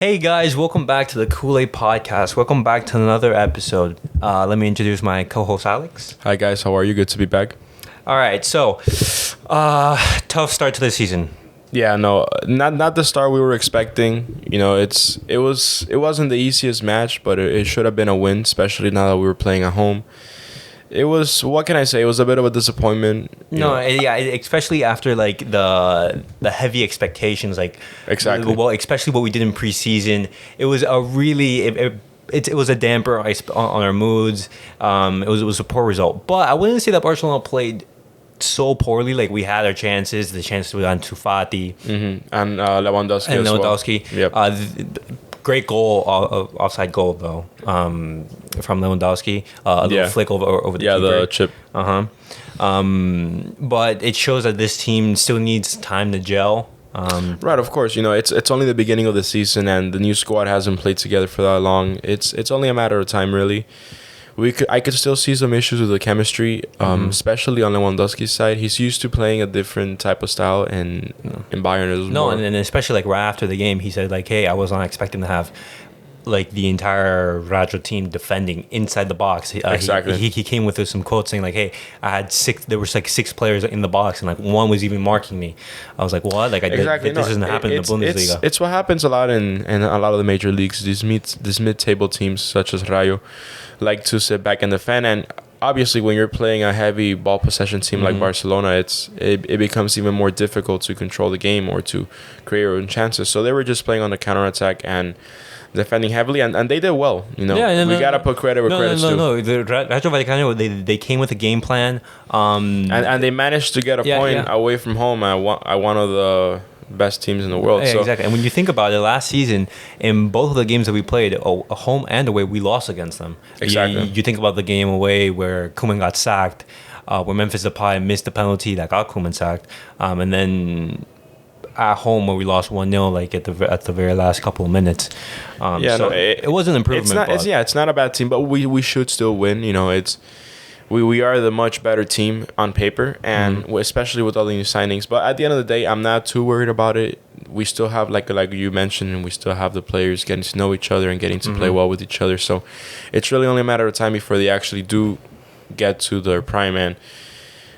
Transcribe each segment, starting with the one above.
Hey guys, welcome back to the Kool-Aid Podcast. Welcome back to another episode. Let me introduce my co-host Alex. Hi guys, how are you? Good to be back. All right, so tough start to the season. Yeah, no, not the start we were expecting. You know, it wasn't the easiest match, but it should have been a win, especially now that we were playing at home. It was, what can I say? It was a bit of a disappointment. Especially after like the heavy expectations, like Exactly. Well, especially what we did in preseason. It was a really it was a damper on our moods. It was a poor result, but I wouldn't say that Barcelona played so poorly. Like we had our chances. The chances were on Tufati And Lewandowski and as well. Lewandowski. Yep. Great goal, offside goal though, from Lewandowski. A little flick over the keeper. The chip. But it shows that this team still needs time to gel. Right, of course. You know, it's only the beginning of the season, and the new squad hasn't played together for that long. It's only a matter of time, really. I could still see some issues with the chemistry, especially on Lewandowski's side. He's used to playing a different type of style, and in Bayern it was more. And especially like right after the game, he said like, "Hey, I was not expecting to have like the entire Rayo team defending inside the box." Exactly. He came with some quotes saying like, "Hey, I had six. There was like six players in the box, and like one was even marking me." I was like, "What? Like, this doesn't happen in the Bundesliga." It's what happens a lot in a lot of the major leagues. These mid-table teams such as Rayo like to sit back and defend, and obviously when you're playing a heavy ball possession team like Barcelona, it becomes even more difficult to control the game or to create your own chances. So they were just playing on the counterattack and defending heavily, and they did well. You know, we gotta put credit where credit's due. No. The Rayo Vallecano, they came with a game plan, and they managed to get a point away from home at one of the best teams in the world. Yeah, exactly. And when you think about it, last season, in both of the games that we played, home and away, we lost against them. Exactly. You think about the game away where Koeman got sacked, where Memphis Depay missed the penalty that got Koeman sacked, and then at home where we lost 1-0 like at the very last couple of minutes. It was an improvement. It's not a bad team, but we should still win. You know, we are the much better team on paper, and especially with all the new signings. But at the end of the day, I'm not too worried about it. We still have, like you mentioned, and we still have the players getting to know each other and getting to play well with each other. So it's really only a matter of time before they actually do get to their prime. And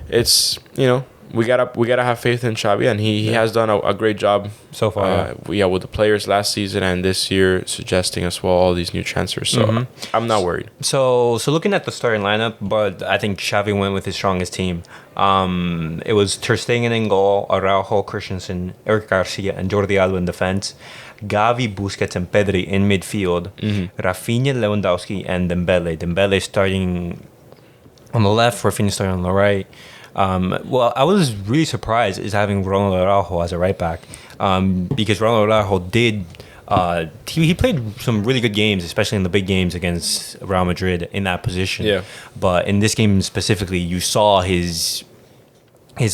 it's, you know, we gotta have faith in Xavi, and he has done a great job so far. With the players last season and this year, suggesting as well all these new transfers. So I'm not worried. So looking at the starting lineup, but I think Xavi went with his strongest team. It was Ter Stegen in goal, Araujo, Christensen, Eric Garcia, and Jordi Alba in defense. Gavi, Busquets, and Pedri in midfield. Rafinha, Lewandowski, and Dembele. Dembele starting on the left, Rafinha starting on the right. I was really surprised is having Ronald Araujo as a right back, because Ronald Araujo did. He played some really good games, especially in the big games against Real Madrid in that position. Yeah. But in this game specifically, you saw his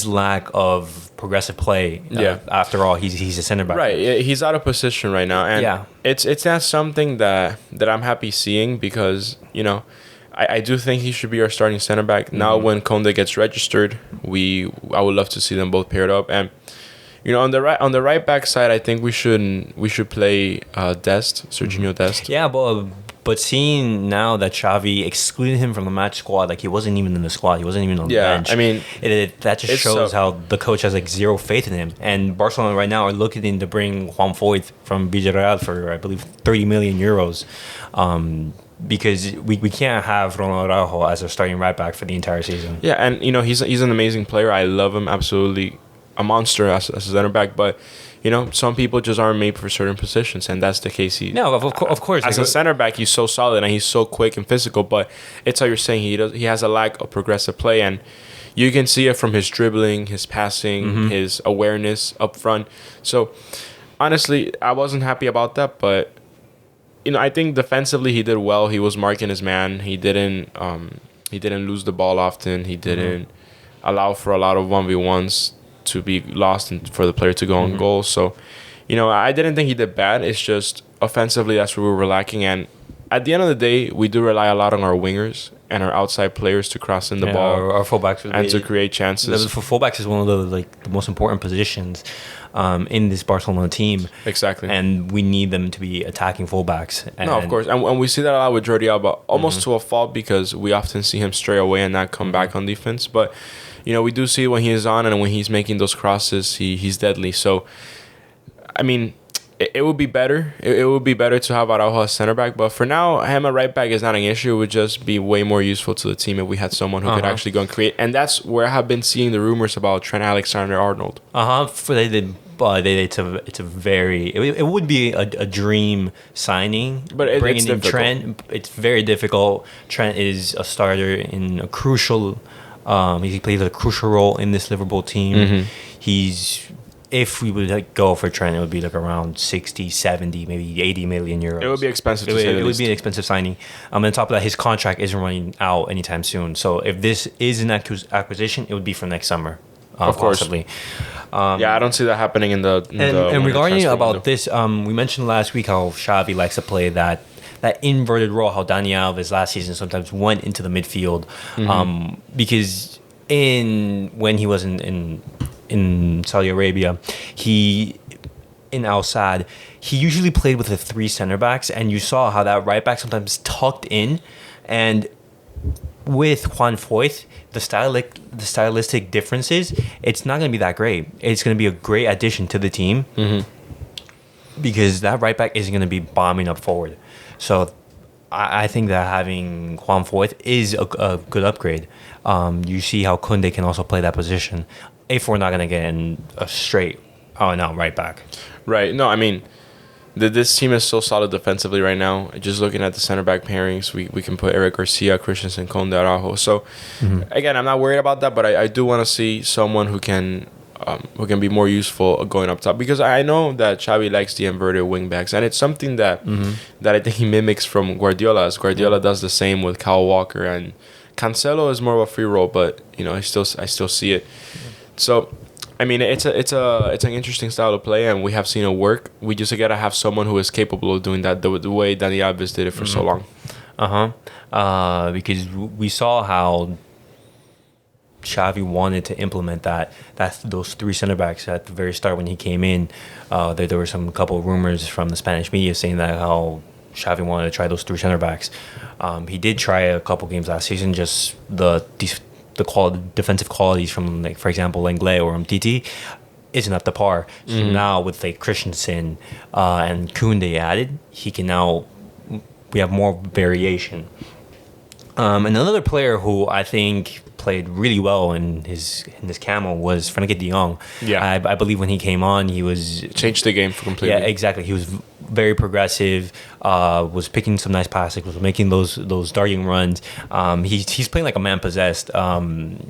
lack of progressive play. After all, he's a center back. Right. He's out of position right now, and it's not something that I'm happy seeing, because, you know, I do think he should be our starting center back. Now when Conde gets registered, I would love to see them both paired up. And, you know, on the right back side, I think we should play Dest, Serginho Dest. Yeah, but seeing now that Xavi excluded him from the match squad, like he wasn't even in the squad, he wasn't even on the bench. I mean, that just shows how the coach has like zero faith in him. And Barcelona right now are looking to bring Juan Foyth from Villarreal for, I believe, 30 million euros. Because we can't have Ronald Araujo as our starting right back for the entire season. Yeah, and, you know, he's an amazing player. I love him, absolutely a monster as a center back. But, you know, some people just aren't made for certain positions, and that's the case. Of course. As a center back, he's so solid and he's so quick and physical. But it's how you're saying he has a lack of progressive play, and you can see it from his dribbling, his passing, his awareness up front. So, honestly, I wasn't happy about that, but, you know, I think defensively he did well. He was marking his man. He didn't lose the ball often. He didn't allow for a lot of 1v1s to be lost and for the player to go on goal. So, you know, I didn't think he did bad. It's just offensively that's where we were lacking. And at the end of the day, we do rely a lot on our wingers. and our outside players to cross in the ball. Our fullbacks would and to create chances. For fullbacks is one of the most important positions in this Barcelona team. Exactly. And we need them to be attacking fullbacks. No, of course. And we see that a lot with Jordi Alba, almost to a fault, because we often see him stray away and not come back on defense. But, we do see when he is on and when he's making those crosses, he's deadly. So, I mean, it would be better. It would be better to have Araujo as center back. But for now, him at right back is not an issue. It would just be way more useful to the team if we had someone who could actually go and create. And that's where I have been seeing the rumors about Trent Alexander-Arnold. It's a very it would be a dream signing, but bringing it's in difficult. Trent. It's very difficult. Trent is a starter in a crucial. He plays a crucial role in this Liverpool team. If we would go for Trent, it would be around 60, 70, maybe 80 million euros. It would be expensive. It would be an expensive signing. On top of that, his contract isn't running out anytime soon. So if this is an acquisition, it would be for next summer. Of course. Possibly. I don't see that happening in the. And regarding about this, we mentioned last week how Xavi likes to play that inverted role. How Dani Alves last season sometimes went into the midfield, because when he was in Saudi Arabia, in Al Sadd, he usually played with the 3 center backs, and you saw how that right back sometimes tucked in, and with Juan Foyth, the stylistic differences, it's not going to be that great. It's going to be a great addition to the team, because that right back isn't going to be bombing up forward. So I think that having Juan Foyth is a good upgrade. You see how Koundé can also play that position if we're not going to get in a straight right back. Right. No, I mean, this team is so solid defensively right now. Just looking at the center back pairings, we can put Eric Garcia, Christensen, Koundé, Araujo. So, again, I'm not worried about that, but I do want to see someone who can be more useful going up top, because I know that Xavi likes the inverted wing backs, and it's something that I think he mimics from Guardiola, as Guardiola does the same with Kyle Walker, and Cancelo is more of a free role, but I still see it. So, I mean, it's an interesting style to play, and we have seen it work. We just gotta have someone who is capable of doing that the way Dani Alves did it for so long. Because we saw how Xavi wanted to implement those 3 center backs at the very start when he came in. There were some couple of rumors from the Spanish media saying that how Xavi wanted to try those 3 center backs. He did try a couple games last season. Just the defensive qualities from, for example, Lenglet or Umtiti isn't up to par. So now with Christensen and Koundé added, we have more variation. And another player who I think played really well in his camo was Frenkie de Jong. Yeah, I believe when he came on, he was changed the game completely. Yeah, exactly. He was very progressive. Was picking some nice passes. Was making those darting runs. He's playing like a man possessed.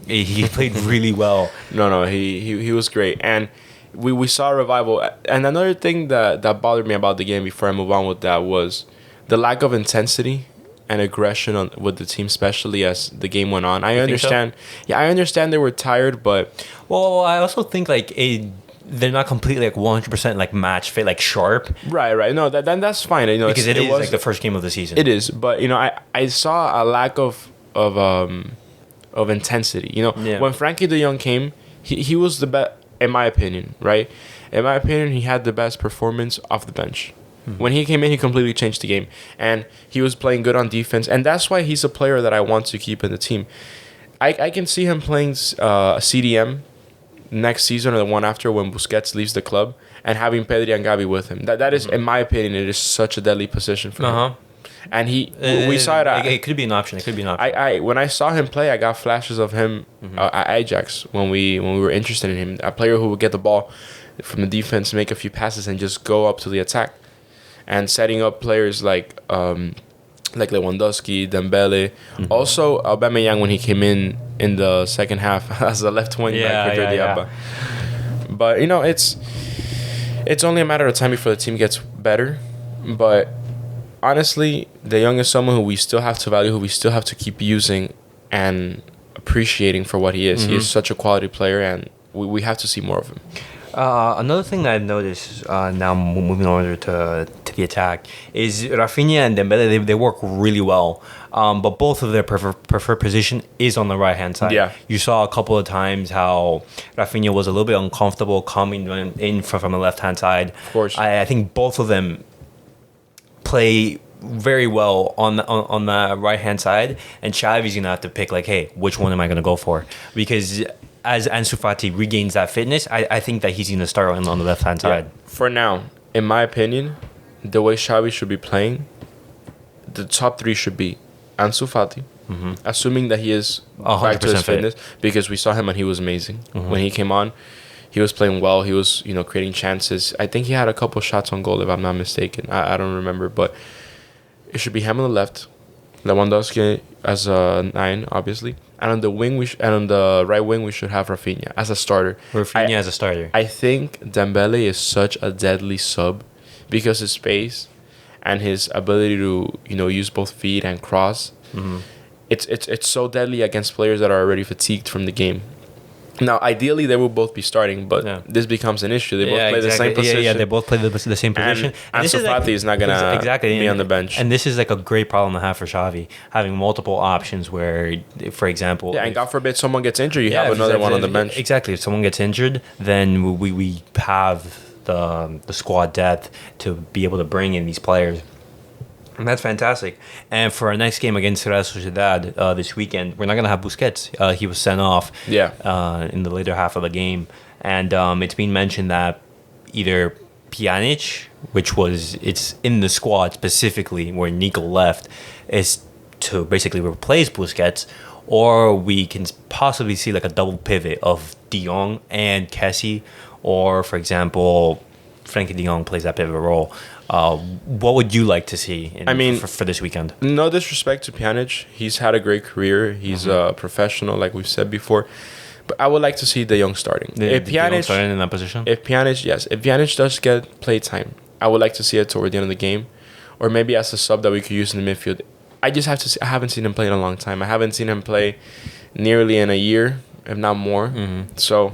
He played really well. No, he was great, and we saw a revival. And another thing that bothered me about the game before I move on with that was the lack of intensity and aggression with the team, especially as the game went on. I understand. So? Yeah, I understand they were tired, but I also think they're not completely 100% match fit, sharp. Right. No, that's fine. Because it is the first game of the season. It is, but I saw a lack of intensity. When Frenkie de Jong came, he was the best, in my opinion. Right, in my opinion, he had the best performance off the bench. When he came in, he completely changed the game, and he was playing good on defense, and that's why he's a player that I want to keep in the team. I can see him playing CDM next season or the one after when Busquets leaves the club, and having Pedri and Gavi with him. That is, in my opinion, it is such a deadly position for him. And we saw it. It could be an option. When I saw him play, I got flashes of him at Ajax when we were interested in him. A player who would get the ball from the defense, make a few passes, and just go up to the attack. And setting up players like Lewandowski, Dembele. Also, Aubameyang when he came in the second half as a left wing back for Jordi Alba. But, it's only a matter of time before the team gets better. But honestly, De Jong is someone who we still have to value, who we still have to keep using and appreciating for what he is. He is such a quality player, and we have to see more of him. Another thing that I've noticed now moving over to the attack is Rafinha and Dembele. They work really well, but both of their preferred position is on the right hand side. Yeah. You saw a couple of times how Rafinha was a little bit uncomfortable coming in from the left hand side. Of course. I think both of them play very well on the right hand side, and Xavi's gonna have to pick like, hey, which one am I gonna go for? Because as Ansu Fati regains that fitness, I think that he's gonna start on the left hand side. For now, in my opinion, the way Xavi should be playing, the top three should be Ansu Fati, assuming that he is back to his 100% fit. fitness, because we saw him and he was amazing when he came on. He was playing well. He was creating chances. I think he had a couple shots on goal if I'm not mistaken. I don't remember, but it should be him on the left, Lewandowski as a 9, obviously, and on the wing and on the right wing we should have Rafinha as a starter. Rafinha as a starter. I think Dembele is such a deadly sub because his pace and his ability to use both feet and cross. It's so deadly against players that are already fatigued from the game. Now, ideally, they will both be starting, but this becomes an issue. They both play the same position. Yeah, they both play the same position. And Ansu Fati is not going to be on the bench. And this is like a great problem to have for Xavi, having multiple options where, for example... Yeah, and God forbid someone gets injured, you have another one on the bench. Exactly. If someone gets injured, then we have the squad depth to be able to bring in these players. And that's fantastic. And for our next game against Real Sociedad this weekend, we're not going to have Busquets. He was sent off in the later half of the game. And it's been mentioned that either Pjanic, it's in the squad specifically where Nico left, is to basically replace Busquets, or we can possibly see like a double pivot of De Jong and Kessie, or, for example, Frenkie de Jong plays that pivot role. What would you like to see for this weekend? No disrespect to Pjanic. He's had a great career. He's a professional, like we've said before. But I would like to see De Jong starting. If Pjanic starting in that position? If Pjanic does get play time, I would like to see it toward the end of the game. Or maybe as a sub that we could use in the midfield. I just have to see. I haven't seen him play in a long time. I haven't seen him play nearly in a year, if not more. So...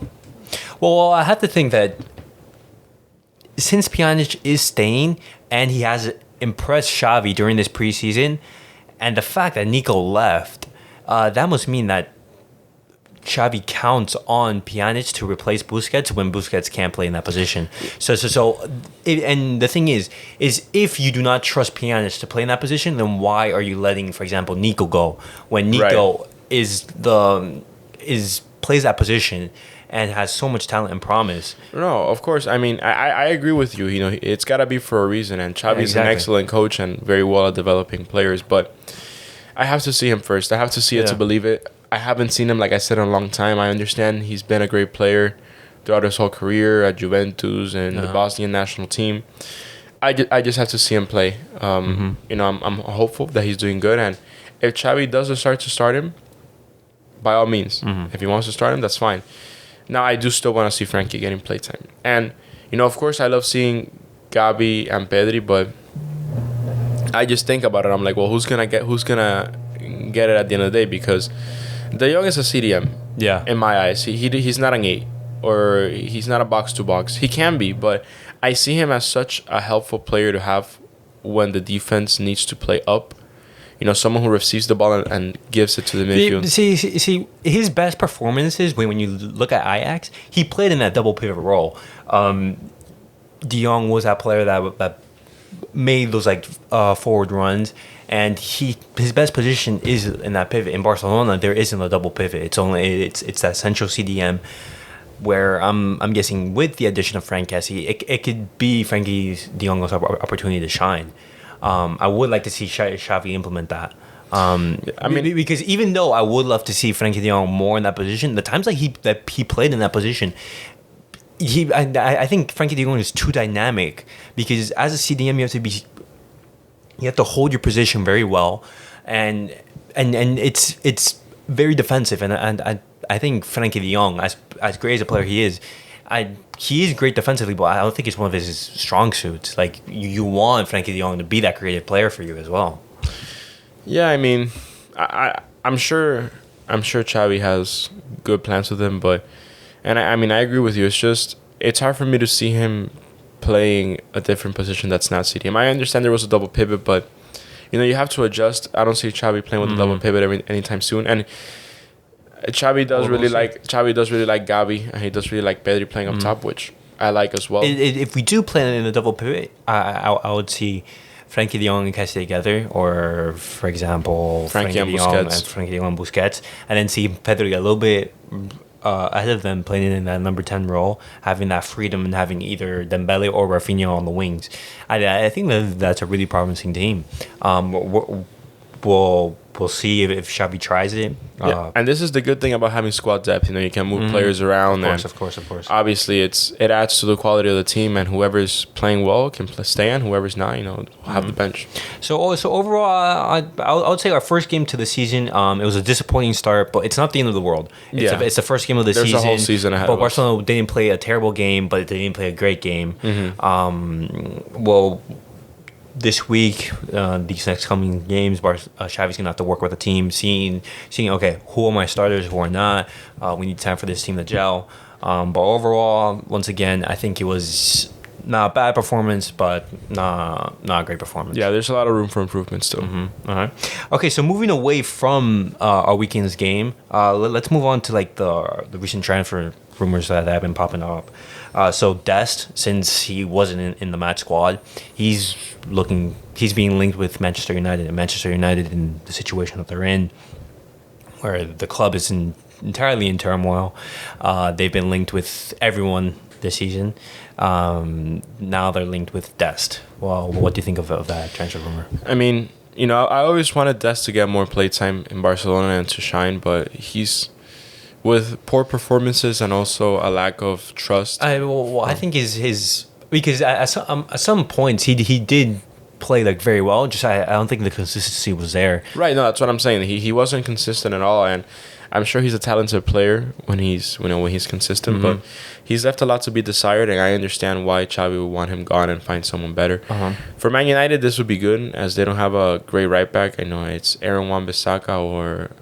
Well, I have to think that since Pjanic is staying and he has impressed Xavi during this preseason, and the fact that Nico left, that must mean that Xavi counts on Pjanic to replace Busquets when Busquets can't play in that position. And the thing is if you do not trust Pjanic to play in that position, then why are you letting, for example, Nico go when Nico plays that position and has so much talent and promise? No, of course. I mean, I agree with you. It's got to be for a reason. And Xavi's an excellent coach and very well at developing players. But I have to see him first. I have to see it to believe it. I haven't seen him, like I said, in a long time. I understand he's been a great player throughout his whole career at Juventus and the Bosnian national team. I just have to see him play. I'm hopeful that he's doing good. And if Xavi does decide to start him, by all means. If he wants to start him, that's fine. Now, I do still want to see Frenkie getting playtime. And, of course, I love seeing Gabi and Pedri, but I just think about it. I'm like, well, who's gonna get it at the end of the day? Because De Jong is a CDM. Yeah. In my eyes, he's not an 8, or he's not a box-to-box. He can be, but I see him as such a helpful player to have when the defense needs to play up. Someone who receives the ball and gives it to the midfield. See, his best performances, when you look at Ajax, he played in that double pivot role. De Jong was that player that made those forward runs, and his best position is in that pivot. In Barcelona, there isn't a double pivot. It's that central CDM, where I'm guessing with the addition of Frank Kessie, it could be Frenkie de Jong's opportunity to shine. I would like to see Xavi implement that. Because even though I would love to see Frenkie de Jong more in that position, the times that he played in that position, I think Frenkie de Jong is too dynamic. Because as a CDM, you have to hold your position very well, and it's very defensive. And I think Frenkie de Jong, as great as a player he is great defensively, but I don't think it's one of his strong suits. Like, you want Frenkie de Jong to be that creative player for you as well. Yeah, I mean, I'm sure Xavi has good plans with him, but I agree with you. It's just it's hard for me to see him playing a different position that's not CDM. I understand there was a double pivot, but you have to adjust. I don't see Xavi playing with a double pivot anytime soon. And Xavi does really like Gavi, and he does really like Pedri playing up top, which I like as well. If we do play in a double pivot, I would see Frankie de Jong and Kessie together, or for example, Frankie and de Jong Busquets. and Frankie de Jong and Busquets, and then see Pedri a little bit ahead of them, playing in that number 10 role, having that freedom and having either Dembele or Rafinha on the wings. I think that's a really promising team. We'll see if Xavi tries it. Yeah. And this is the good thing about having squad depth. You can move players around. Of course. Obviously, it adds to the quality of the team, and whoever's playing well can stay on. Whoever's not, will have the bench. So overall, I would say our first game to the season, it was a disappointing start, but it's not the end of the world. It's the first game of the season. There's a whole season ahead of us. Barcelona didn't play a terrible game, but they didn't play a great game. This week, these next coming games, Xavi's gonna have to work with the team, seeing okay, who are my starters, who are not. We need time for this team to gel. But overall, once again, I think it was not a bad performance, but not a great performance. Yeah, there's a lot of room for improvement still. All right. Okay, so moving away from our weekend's game, let's move on to like the recent transfer rumors that have been popping up. So Dest, since he wasn't in the match squad, he's being linked with Manchester United, and Manchester United in the situation that they're in, where the club is entirely in turmoil. They've been linked with everyone this season. Now they're linked with Dest. Well, what do you think of that transfer rumor? I mean, I always wanted Dest to get more playtime in Barcelona and to shine, but he's with poor performances and also a lack of trust. I think his because at some points he did play like very well. Just I don't think the consistency was there. Right. No, that's what I'm saying. He wasn't consistent at all, and I'm sure he's a talented player when he's consistent, but he's left a lot to be desired, and I understand why Xavi would want him gone and find someone better. For Man United, this would be good, as they don't have a great right back. I know it's Aaron Wan-Bissaka or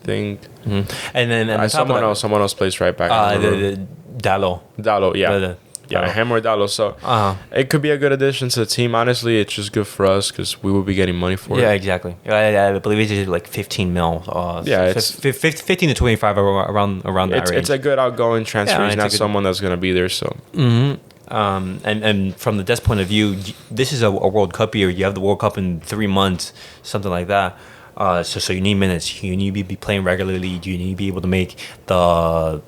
think. And then someone else plays right back. Dallo, yeah. Him or Dallo. So it could be a good addition to the team. Honestly, it's just good for us because we will be getting money for it. Yeah, exactly. I believe it's like 15 mil. It's 15 to 25 around that range. It's a good outgoing transfer. He's not someone that's going to be there. So. And from the Dest point of view, this is a World Cup year. You have the World Cup in 3 months, something like that. So you need minutes. You need to be playing regularly. You need to be able to make the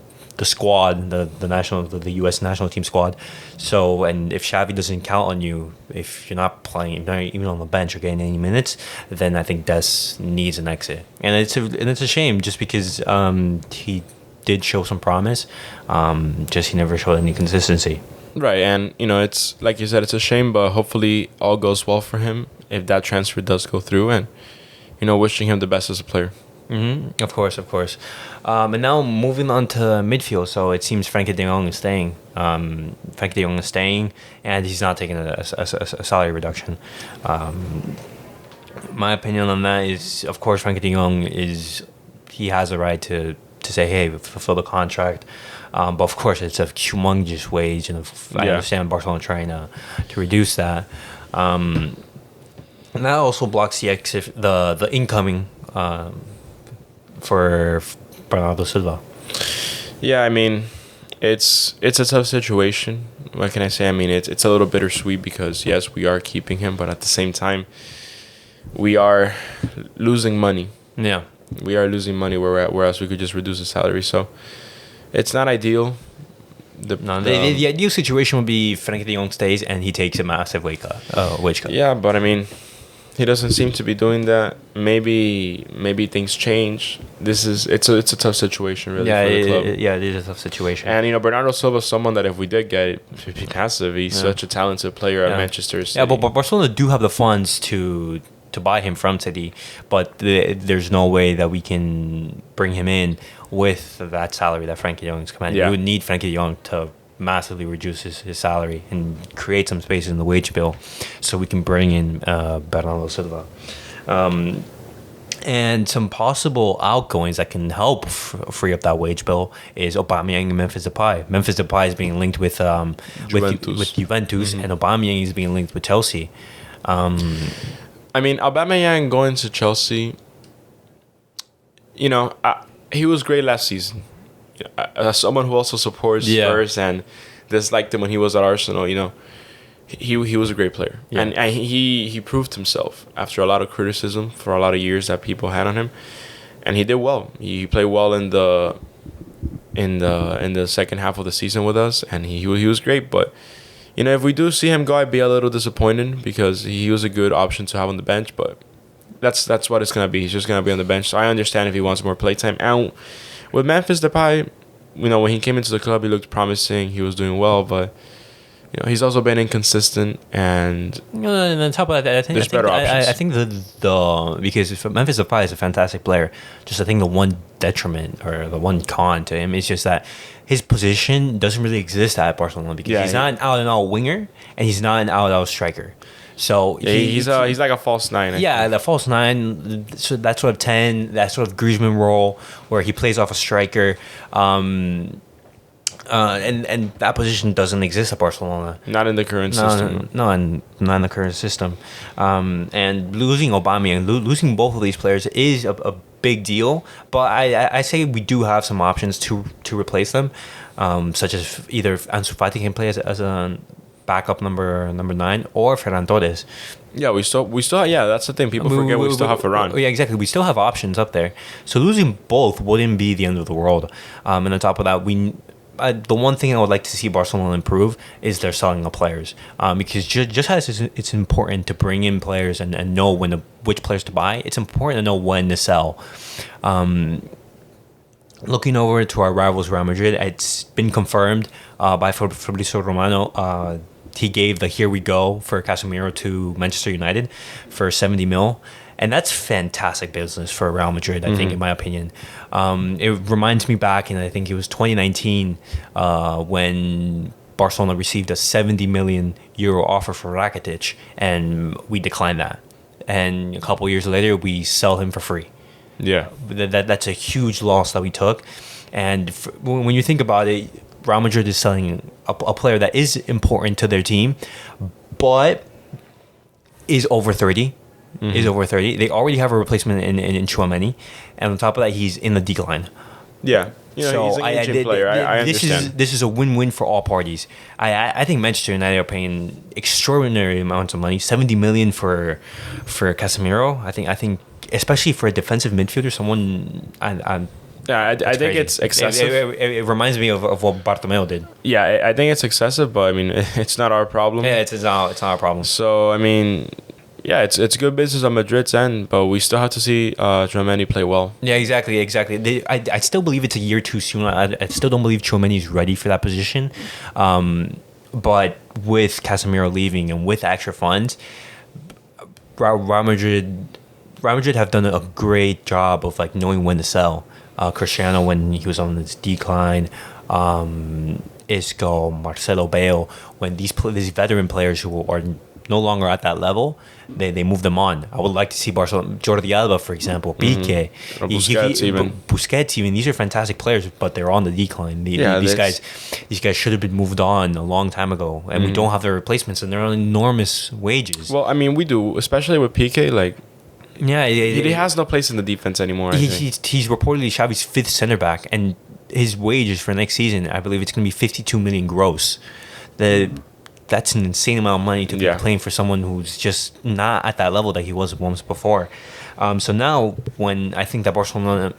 squad, the U.S. national team squad. So, and if Xavi doesn't count on you, if you're not playing, not even on the bench or getting any minutes, then I think Des needs an exit. And it's a shame, just because he did show some promise. Just he never showed any consistency. Right, and it's like you said, it's a shame, but hopefully all goes well for him if that transfer does go through, and wishing him the best as a player. Of course. And now moving on to midfield. So it seems Frankie de Jong is staying. And he's not taking a salary reduction. My opinion on that is, of course, Frankie de Jong he has a right to say, hey, fulfill the contract. But of course, it's a humongous wage, and I understand Barcelona trying to reduce that. And that also blocks the incoming for Bernardo Silva. Yeah, I mean, it's a tough situation. What can I say? I mean, it's a little bittersweet because yes, we are keeping him, but at the same time, we are losing money. Yeah, we are losing money whereas we could just reduce the salary. So it's not ideal. The ideal situation would be Frankie de Jong stays and he takes a massive wage cut. Yeah, but I mean, he doesn't seem to be doing that. Maybe things change. It's a tough situation, really, for the club. It is a tough situation. And Bernardo Silva is someone that if we did get it, it'd be massive. He's such a talented player at Manchester City. Yeah, but Barcelona do have the funds to buy him from City, but there's no way that we can bring him in with that salary that Frankie de Jong is commanding. Yeah. We would need Frankie de Jong to massively reduce his salary and create some space in the wage bill so we can bring in Bernardo Silva. And some possible outgoings that can help free up that wage bill is Aubameyang and Memphis Depay. Memphis Depay is being linked with Juventus, and Aubameyang is being linked with Chelsea. I mean, Aubameyang going to Chelsea, you know, he was great last season. As someone who also supports Spurs and disliked him when he was at Arsenal, you know, he was a great player. Yeah. And he proved himself after a lot of criticism for a lot of years that people had on him. And he did well. He played well in the second half of the season with us, and he was great. But you know, if we do see him go, I'd be a little disappointed because he was a good option to have on the bench. But that's what it's gonna be. He's just gonna be on the bench. So I understand if he wants more playtime. And with Memphis Depay, you know, when he came into the club, he looked promising. He was doing well, but you know, he's also been inconsistent, and on top of that, I think there's better options. I think the because Memphis Depay is a fantastic player. Just I think the one detriment or the one con to him is just that his position doesn't really exist at Barcelona because he's not an out and out winger and he's not an out and out striker. So he's like a false nine. The false nine. So that sort of 10, that sort of Griezmann role where he plays off a striker. And that position doesn't exist at Barcelona. Not in the current system. Not in the current system. And losing Aubameyang, losing both of these players is a big deal. But I say we do have some options to replace them, such as either Ansu Fati can play as a backup number 9 or Ferran Torres. Yeah, we still that's the thing. People forget we still have Ferran. Yeah, exactly. We still have options up there. So losing both wouldn't be the end of the world. And on top of that, the one thing I would like to see Barcelona improve is their selling of players, because just as it's important to bring in players and know which players to buy, it's important to know when to sell. Looking over to our rivals Real Madrid, it's been confirmed by Fabrizio Romano. He gave the here we go for Casemiro to Manchester United for 70 mil. And that's fantastic business for Real Madrid, I think, in my opinion. It reminds me back in, I think it was 2019, when Barcelona received a 70 million euro offer for Rakitic, and we declined that. And a couple years later, we sell him for free. Yeah. That's a huge loss that we took. And when you think about it, Real Madrid is selling a player that is important to their team, but is over 30. Is over 30. They already have a replacement in Tchouaméni, and on top of that, he's in the decline. Yeah, you know, he's an aging player. I understand. This is a win-win for all parties. I think Manchester United are paying extraordinary amounts of money, 70 million for Casemiro. I think especially for a defensive midfielder, someone I think it's excessive. It reminds me of what Bartomeu did. Yeah, I think it's excessive, but I mean, it's not our problem. Yeah, it's not our problem. So I mean, yeah, it's good business on Madrid's end, but we still have to see Tchouaméni play well. Yeah, exactly. I still believe it's a year too soon. I still don't believe Tchouaméni is ready for that position. But with Casemiro leaving and with extra funds, Real Madrid have done a great job of like knowing when to sell. Cristiano when he was on his decline, Isco, Marcelo Bale, when these veteran players who are no longer at that level, they move them on. I would like to see Barcelona, Jordi Alba, for example, Piqué, or Busquets even. These are fantastic players, but they're on the decline. These guys should have been moved on a long time ago, and we don't have their replacements, and they're on enormous wages. Well, I mean, we do, especially with Piqué, like. Yeah, he has no place in the defense anymore. He's reportedly Xavi's 5th center back, and his wages for next season, I believe it's going to be 52 million gross. That's an insane amount of money to be playing for someone who's just not at that level that he was once before. So now, when I think that Barcelona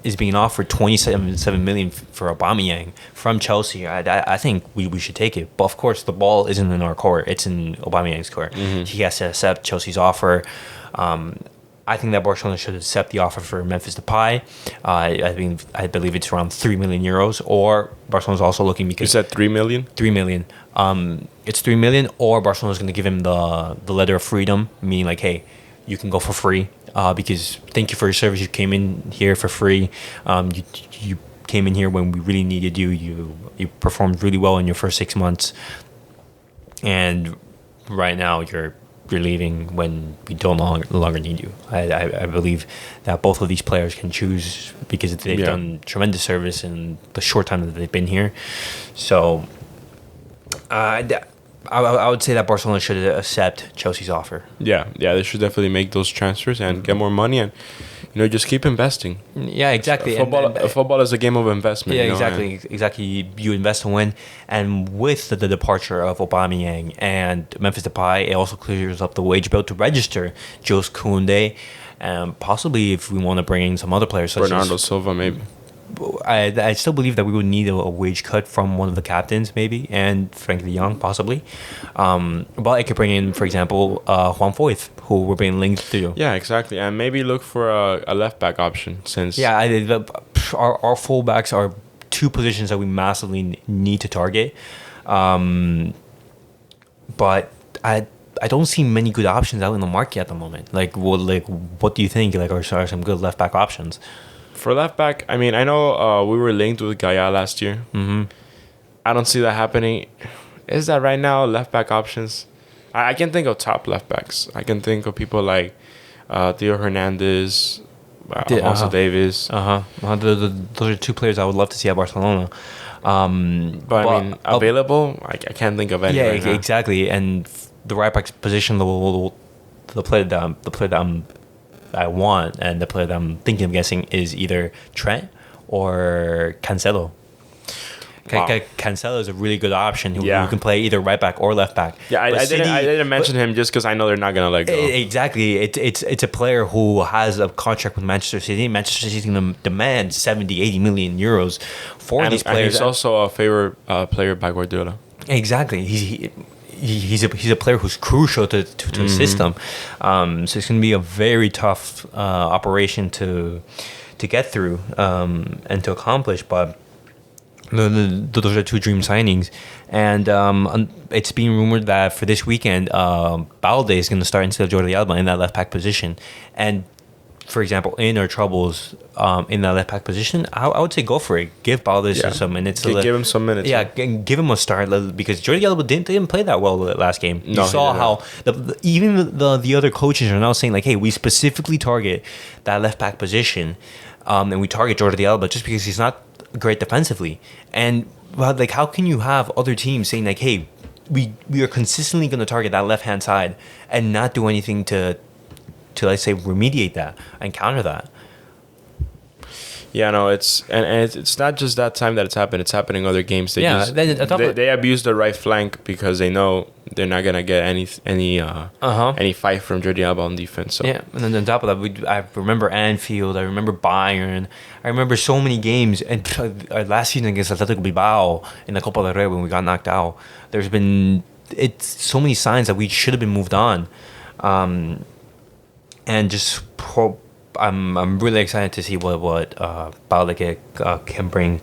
is being offered 27 million for Aubameyang from Chelsea, I think we should take it. But of course, the ball isn't in our court; it's in Aubameyang's court. He has to accept Chelsea's offer. I think that Barcelona should accept the offer for Memphis Depay. I believe it's around 3 million euros. Or Barcelona's also looking because you said 3 million. 3 million. It's 3 million, or Barcelona's going to give him the letter of freedom, meaning like, hey, you can go for free because thank you for your service. You came in here for free. You came in here when we really needed you. You performed really well in your first 6 months, and right now you're you're leaving when we no longer need you. I believe that both of these players can choose because they've done tremendous service in the short time that they've been here. So I would say that Barcelona should accept Chelsea's offer. Yeah, they should definitely make those transfers and get more money and just keep investing. Yeah, exactly. Football is a game of investment. Yeah, exactly. You invest to win, and with the departure of Aubameyang and Memphis Depay, it also clears up the wage bill to register Jules Koundé, and possibly if we want to bring in some other players, such Bernardo as Silva, maybe. I still believe that we would need a wage cut from one of the captains, maybe, and Frank de Jong, possibly. But I could bring in, for example, Juan Foyth, who we're being linked to. Yeah, exactly. And maybe look for a left-back option since... Yeah, our fullbacks are two positions that we massively need to target. But I don't see many good options out in the market at the moment. What do you think? Are some good left-back options? For left back, I mean, I know we were linked with Gaia last year. Mm-hmm. I don't see that happening. Is that right now left back options? I can think of top left backs. I can think of people like Theo Hernandez, Alfonso Davis. Those are two players I would love to see at Barcelona. But I mean, available? I can't think of any. Yeah, right now. exactly. And the right back position, the player that I want and the player that I'm thinking of guessing is either Trent or Cancelo. Wow. Cancelo is a really good option who can play either right back or left back. Yeah, I didn't mention him just because I know they're not gonna let go. Exactly, it's a player who has a contract with Manchester City. Manchester City is gonna demand 70-80 million euros for these players. And he's also a favorite player by Guardiola. Exactly, he's a player who's crucial to the system. So it's going to be a very tough operation to get through and to accomplish. But those are two dream signings, and it's being rumored that for this weekend, Balde is going to start instead of Jordi Alba in that left back position. And for example, in our troubles in that left back position, I would say go for it. Give Balde some minutes. Give him some minutes. Yeah, give him a start because Jordi Alba didn't play that well last game. You saw how even the other coaches are now saying like, hey, we specifically target that left back position, and we target Jordi Alba just because he's not great defensively. And how can you have other teams saying like, hey, we are consistently going to target that left hand side and not do anything to let's say remediate that and counter that. Yeah, no, it's not just that time that it's happened. It's happening in other games. They abuse the right flank because they know they're not gonna get any fight from Jordi Alba on defense. So. Yeah, and then on top of that, I remember Anfield. I remember Bayern. I remember so many games. And last season against Atletico Bilbao in the Copa del Rey when we got knocked out, there's been so many signs that we should have been moved on. And just I'm really excited to see what Balde can bring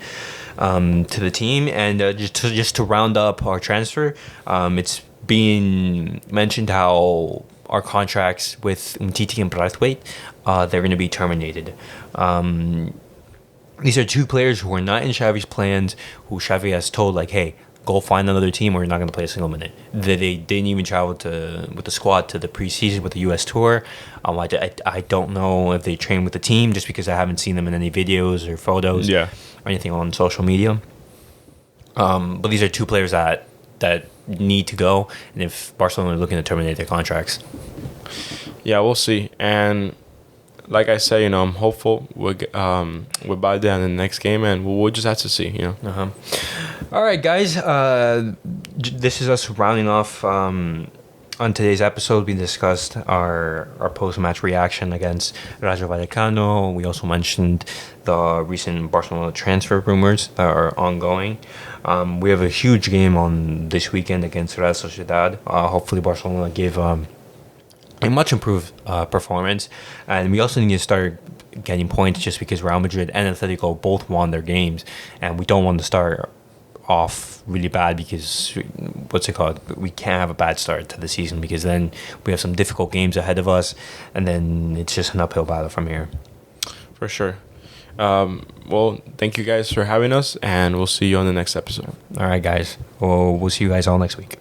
to the team. And just to round up our transfer, it's being mentioned how our contracts with Umtiti and Braithwaite, they're going to be terminated. These are two players who are not in Xavi's plans, who Xavi has told like, hey, go find another team or you're not going to play a single minute. They didn't even travel with the squad to the preseason with the U.S. tour. I don't know if they train with the team just because I haven't seen them in any videos or photos or anything on social media. But these are two players that need to go, and if Barcelona are looking to terminate their contracts. Yeah, we'll see. And like I said, I'm hopeful with Balde in the next game, and we'll just have to see, All right, guys. This is us rounding off. On today's episode, we discussed our post-match reaction against Rayo Vallecano. We also mentioned the recent Barcelona transfer rumors that are ongoing. We have a huge game on this weekend against Real Sociedad. Hopefully, Barcelona give a much improved performance, and we also need to start getting points just because Real Madrid and Atletico both won their games, and we don't want to start off really bad because we can't have a bad start to the season because then we have some difficult games ahead of us, and then it's just an uphill battle from here. For sure. Well, thank you guys for having us, and we'll see you on the next episode. All right, guys. We'll see you guys all next week.